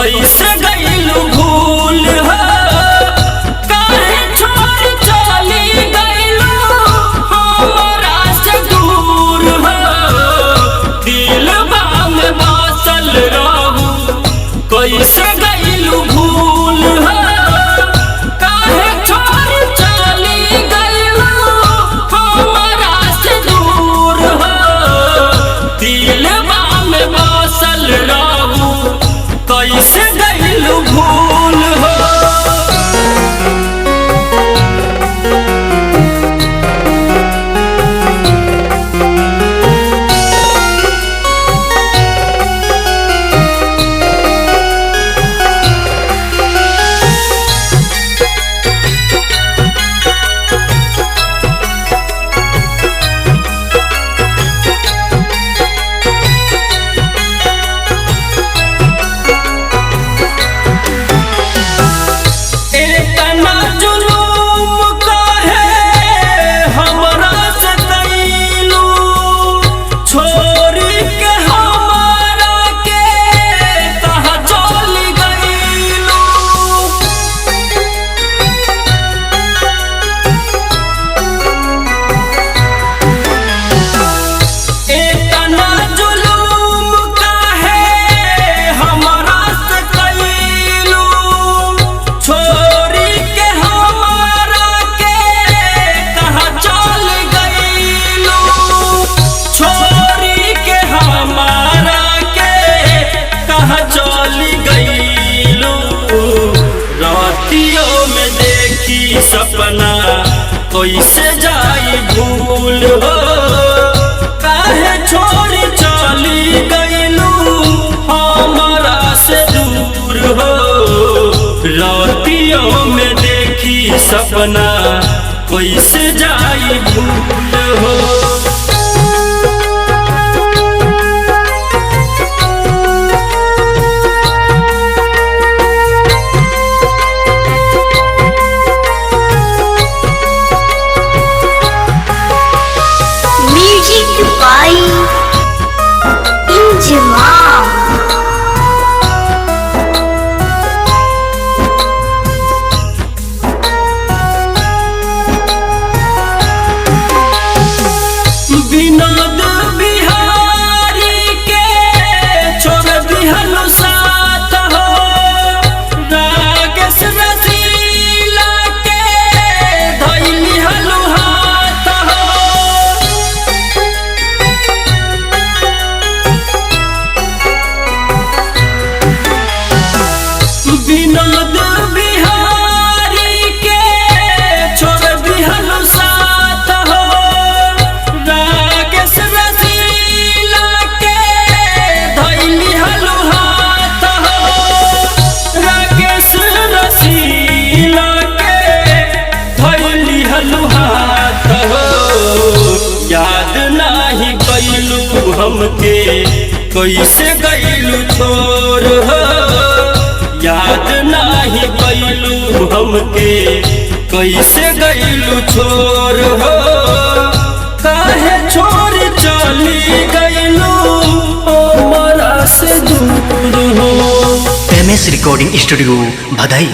कैसे गइलू भूल हो काहे छोड़ चली गइलू हमरा से दूर हो दिलवा में बसल रहू कैसे गइलू भूल हो काहे छोड़ चली गइलू हमरा से दूर हो दिलवा में बसल रहू कैसे गइलू भूल हो। सपना कैसे जाई भूल हो काहे छोड़ चली गइलू हमरा से दूर हो रातियों में देखी सपना कैसे जाई भूल हो। विनोद बिहारी के छोड़ दिहनु साथ हो राकेश रसीला के धइली हनु हाथ हो विनोद बिहारी के छोड़ दिहनु साथ हो याद नाही गइलू हमके कैसे गइलू छोड़ हो याद नाही गइलू हमके कैसे गइलू छोड़ हो काहे छोड़ चली गइलू हमरा से दूर हो। MS recording studio Bhadai.